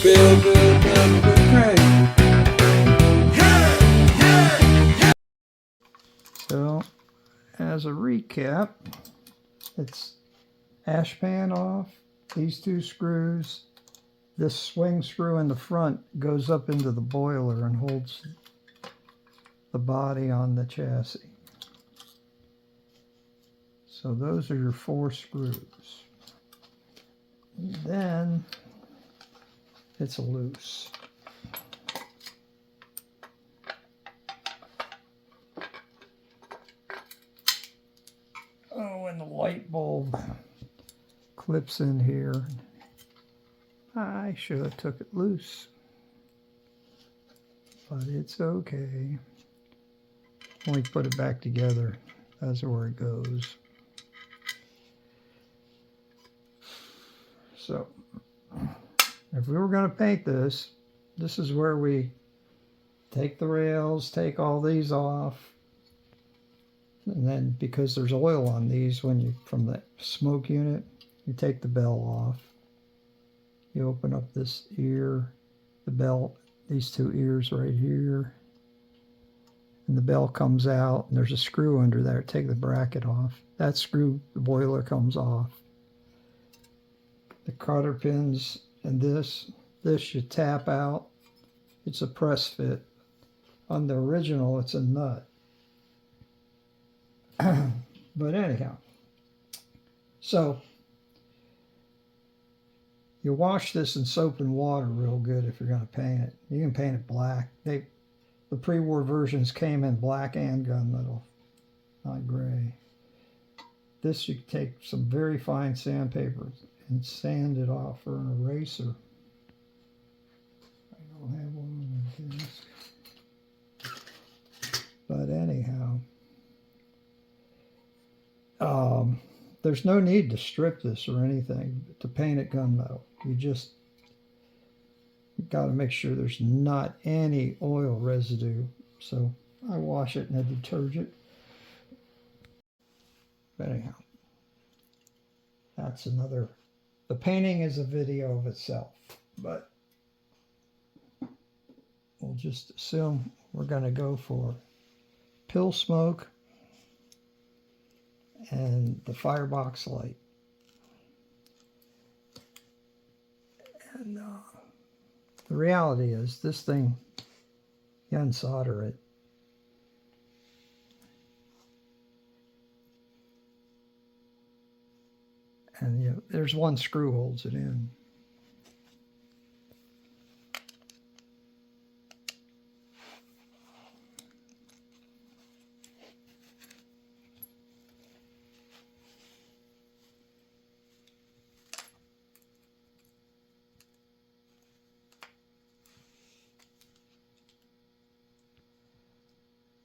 Build the crane. So, as a recap, it's ash pan off, these two screws, this swing screw in the front goes up into the boiler and holds the body on the chassis. So those are your 4 screws. And then it's loose. Oh, and the light bulb clips in here. I should have took it loose, but it's okay. When we put it back together, that's where it goes. So, if we were going to paint this, this is where we take the rails, take all these off, and then because there's oil on these when you from the smoke unit, you take the bell off. You open up this ear, the bell, these 2 ears right here, and the bell comes out, and there's a screw under there. Take the bracket off. That screw, the boiler comes off. The cotter pins and this you tap out. It's a press fit. On the original, it's a nut. But anyhow, so you wash this in soap and water real good if you're going to paint it. You can paint it black. The pre-war versions came in black and gunmetal, not gray. This you take some very fine sandpaper and sand it off or an eraser. I don't have one on the desk. But anyhow, there's no need to strip this or anything to paint it gunmetal. You just got to make sure there's not any oil residue. So I wash it in a detergent. But anyhow, that's another. The painting is a video of itself, but we'll just assume we're going to go for pill smoke and the firebox light. And the reality is this thing, you unsolder it. And there's 1 screw holds it in.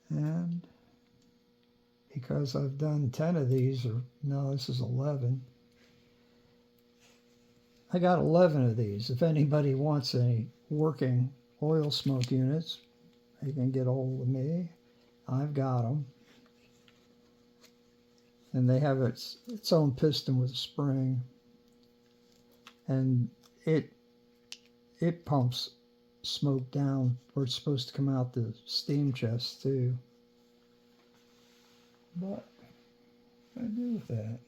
And because I've done 10 of these, or no, this is 11. I got 11 of these. If anybody wants any working oil smoke units, they can get a hold of me. I've got them. And they have its own piston with a spring. And it pumps smoke down where it's supposed to come out the steam chest too. But what do I do with that?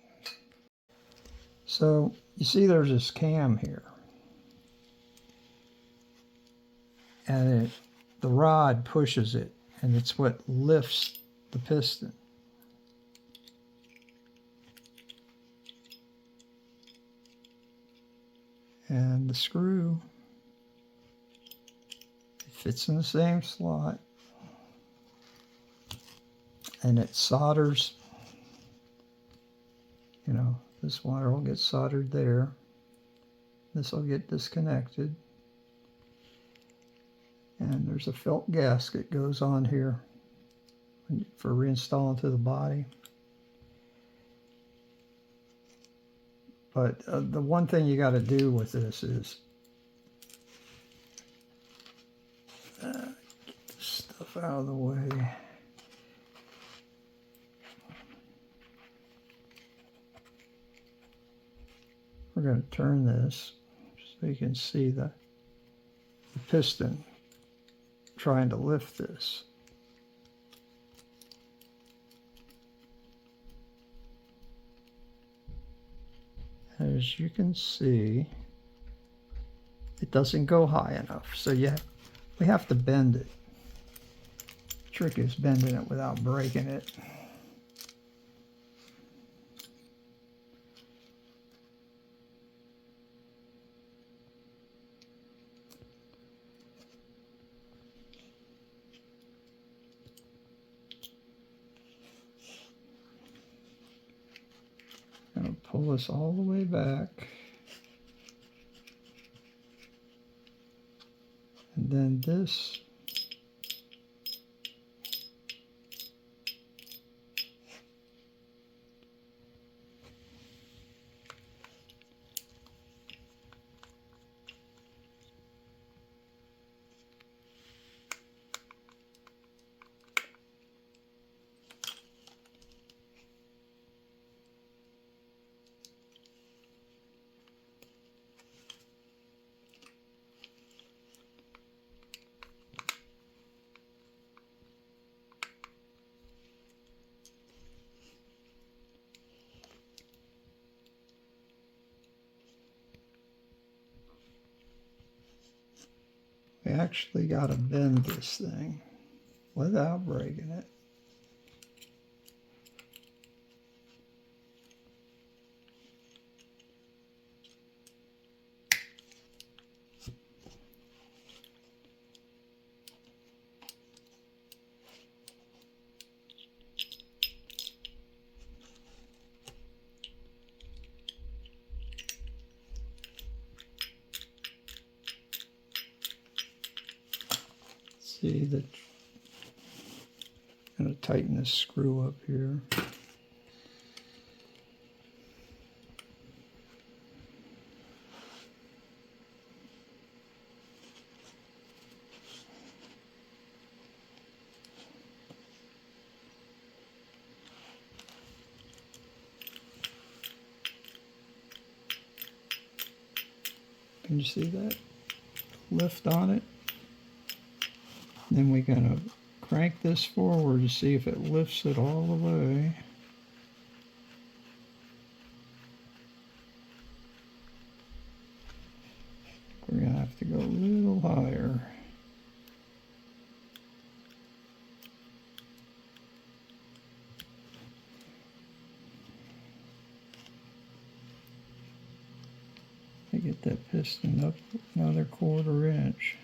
So you see there's this cam here, and the rod pushes it, and it's what lifts the piston. And the screw fits in the same slot, and it solders, this wire will get soldered there. This will get disconnected. And there's a felt gasket goes on here for reinstalling to the body. But the one thing you got to do with this is get this stuff out of the way. We're going to turn this so you can see the the piston trying to lift this. As you can see, it doesn't go high enough, so we have to bend it. The trick is bending it without breaking it. I'm going to pull this all the way back. And then this we actually got to bend this thing without breaking it. See that I'm going to tighten this screw up here. Can you see that lift on it? Then we're going to crank this forward to see if it lifts it all the way. We're going to have to go a little higher. To get that piston up another 1/4 inch.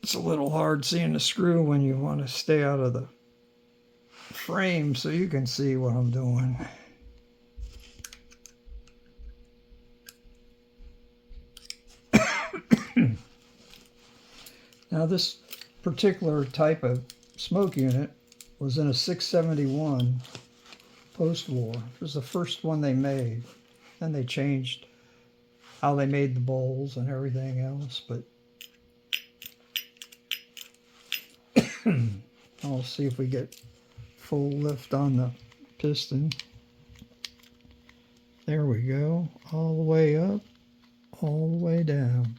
It's a little hard seeing the screw when you want to stay out of the frame so you can see what I'm doing. Now this particular type of smoke unit was in a 671 post-war. It was the first one they made. Then they changed how they made the bowls and everything else, but I'll see if we get full lift on the piston. There we go, all the way up, all the way down.